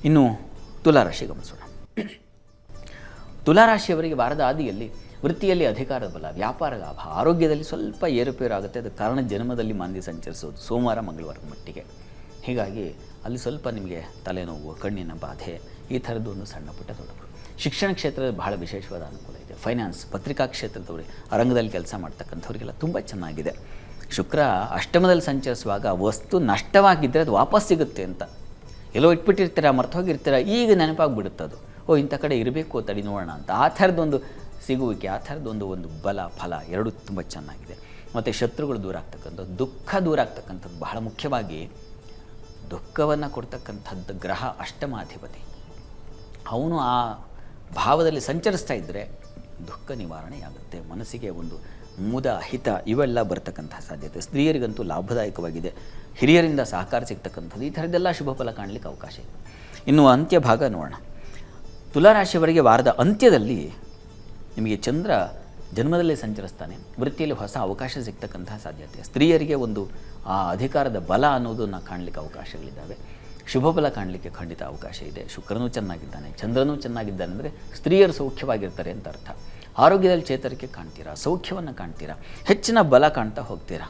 ಇನ್ನು ತುಲಾರಾಶಿ ಗಮನಿಸೋಣ. ತುಲಾರಾಶಿಯವರಿಗೆ ವಾರದ ಆದಿಯಲ್ಲಿ ವೃತ್ತಿಯಲ್ಲಿ ಅಧಿಕಾರದ ಬಲ, ವ್ಯಾಪಾರ ಲಾಭ, ಆರೋಗ್ಯದಲ್ಲಿ ಸ್ವಲ್ಪ ಏರುಪೇರು ಆಗುತ್ತೆ. ಅದು ಕಾರಣ ಜನ್ಮದಲ್ಲಿ ಮಾಂದಿ ಸಂಚರಿಸೋದು ಸೋಮವಾರ ಮಂಗಳವಾರದ ಮಟ್ಟಿಗೆ. ಹೀಗಾಗಿ ಅಲ್ಲಿ ಸ್ವಲ್ಪ ನಿಮಗೆ ತಲೆನೋವು, ಕಣ್ಣಿನ ಬಾಧೆ, ಈ ಥರದ್ದು ಒಂದು ಸಣ್ಣ ಪುಟ್ಟ ತೊಡಕು. ಶಿಕ್ಷಣ ಕ್ಷೇತ್ರದಲ್ಲಿ ಬಹಳ ವಿಶೇಷವಾದ ಅನುಕೂಲ ಇದೆ. ಫೈನಾನ್ಸ್, ಪತ್ರಿಕಾ ಕ್ಷೇತ್ರದವರು, ರಂಗದಲ್ಲಿ ಕೆಲಸ ಮಾಡ್ತಕ್ಕಂಥವ್ರಿಗೆಲ್ಲ ತುಂಬ ಚೆನ್ನಾಗಿದೆ. ಶುಕ್ರ ಅಷ್ಟಮದಲ್ಲಿ ಸಂಚರಿಸುವಾಗ ವಸ್ತು ನಷ್ಟವಾಗಿದ್ದರೆ ಅದು ವಾಪಸ್ ಸಿಗುತ್ತೆ ಅಂತ. ಎಲ್ಲೋ ಇಟ್ಬಿಟ್ಟಿರ್ತೀರ, ಮರ್ತು ಹೋಗಿರ್ತೀರ, ಈಗ ನೆನಪಾಗ್ಬಿಡುತ್ತೆ ಅದು. ಇಂಥ ಕಡೆ ಇರಬೇಕು, ತಡಿ ನೋಡೋಣ ಅಂತ. ಆ ಥರದ್ದೊಂದು ಸಿಗುವಿಕೆ, ಆ ಥರದ್ದೊಂದು ಬಲ ಫಲ ಎರಡೂ ತುಂಬ ಚೆನ್ನಾಗಿದೆ. ಮತ್ತು ಶತ್ರುಗಳು ದೂರ ಆಗ್ತಕ್ಕಂಥದ್ದು, ದುಃಖ ದೂರ ಆಗ್ತಕ್ಕಂಥದ್ದು. ಬಹಳ ಮುಖ್ಯವಾಗಿ ದುಃಖವನ್ನು ಕೊಡ್ತಕ್ಕಂಥದ್ದು ಗ್ರಹ ಅಷ್ಟಮಾಧಿಪತಿ. ಅವನು ಆ ಭಾವದಲ್ಲಿ ಸಂಚರಿಸ್ತಾ ಇದ್ದರೆ ದುಃಖ ನಿವಾರಣೆಯಾಗುತ್ತೆ. ಮನಸ್ಸಿಗೆ ಒಂದು ಮುದ, ಹಿತ ಇವೆಲ್ಲ ಬರ್ತಕ್ಕಂಥ ಸಾಧ್ಯತೆ. ಸ್ತ್ರೀಯರಿಗಂತೂ ಲಾಭದಾಯಕವಾಗಿದೆ. ಹಿರಿಯರಿಂದ ಸಹಕಾರ ಸಿಗ್ತಕ್ಕಂಥದ್ದು, ಈ ಥರದ್ದೆಲ್ಲ ಶುಭ ಫಲ ಕಾಣಲಿಕ್ಕೆ ಅವಕಾಶ ಇದೆ. ಇನ್ನು ಅಂತ್ಯ ಭಾಗ ನೋಡೋಣ. ತುಲಾರಾಶಿಯವರಿಗೆ ವಾರದ ಅಂತ್ಯದಲ್ಲಿ ನಿಮಗೆ ಚಂದ್ರ ಜನ್ಮದಲ್ಲೇ ಸಂಚರಿಸ್ತಾನೆ. ವೃತ್ತಿಯಲ್ಲಿ ಹೊಸ ಅವಕಾಶ ಸಿಗ್ತಕ್ಕಂಥ ಸಾಧ್ಯತೆ. ಸ್ತ್ರೀಯರಿಗೆ ಒಂದು ಆ ಅಧಿಕಾರದ ಬಲ ಅನ್ನೋದನ್ನು ಕಾಣಲಿಕ್ಕೆ ಅವಕಾಶಗಳಿದ್ದಾವೆ. ಶುಭ ಫಲ ಕಾಣಲಿಕ್ಕೆ ಖಂಡಿತ ಅವಕಾಶ ಇದೆ. ಶುಕ್ರನೂ ಚೆನ್ನಾಗಿದ್ದಾನೆ, ಚಂದ್ರನೂ ಚೆನ್ನಾಗಿದ್ದಾನೆ ಅಂದರೆ ಸ್ತ್ರೀಯರು ಸೌಖ್ಯವಾಗಿರ್ತಾರೆ ಅಂತ ಅರ್ಥ. ಆರೋಗ್ಯದಲ್ಲಿ ಚೇತರಿಕೆ ಕಾಣ್ತೀರಾ, ಸೌಖ್ಯವನ್ನು ಕಾಣ್ತೀರಾ, ಹೆಚ್ಚಿನ ಬಲ ಕಾಣ್ತಾ ಹೋಗ್ತೀರಾ.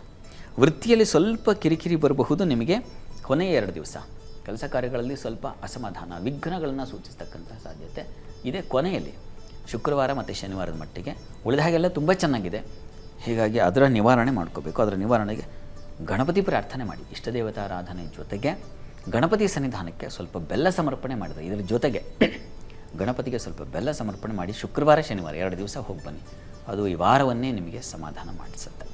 ವೃತ್ತಿಯಲ್ಲಿ ಸ್ವಲ್ಪ ಕಿರಿಕಿರಿ ಬರಬಹುದು ನಿಮಗೆ ಕೊನೆಯ 2 ದಿವಸ. ಕೆಲಸ ಕಾರ್ಯಗಳಲ್ಲಿ ಸ್ವಲ್ಪ ಅಸಮಾಧಾನ, ವಿಘ್ನಗಳನ್ನು ಸೂಚಿಸ್ತಕ್ಕಂಥ ಸಾಧ್ಯತೆ ಇದೆ ಕೊನೆಯಲ್ಲಿ, ಶುಕ್ರವಾರ ಮತ್ತು ಶನಿವಾರದ ಮಟ್ಟಿಗೆ. ಉಳಿದ ಹಾಗೆಲ್ಲ ತುಂಬ ಚೆನ್ನಾಗಿದೆ. ಹೀಗಾಗಿ ಅದರ ನಿವಾರಣೆ ಮಾಡ್ಕೋಬೇಕು. ಅದರ ನಿವಾರಣೆಗೆ ಗಣಪತಿ ಪ್ರಾರ್ಥನೆ ಮಾಡಿ. ಇಷ್ಟ ದೇವತಾರಾಧನೆ ಜೊತೆಗೆ ಗಣಪತಿ ಸನ್ನಿಧಾನಕ್ಕೆ ಸ್ವಲ್ಪ ಬೆಲ್ಲ ಸಮರ್ಪಣೆ ಮಾಡಿದರೆ, ಇದರ ಜೊತೆಗೆ ಗಣಪತಿಗೆ ಸ್ವಲ್ಪ ಬೆಲ್ಲ ಸಮರ್ಪಣೆ ಮಾಡಿ ಶುಕ್ರವಾರ ಶನಿವಾರ 2 ದಿವಸ ಹೋಗಿ ಬನ್ನಿ. ಅದು ಈ ವಾರವನ್ನೇ ನಿಮಗೆ ಸಮಾಧಾನ ಮಾಡಿಸುತ್ತೆ.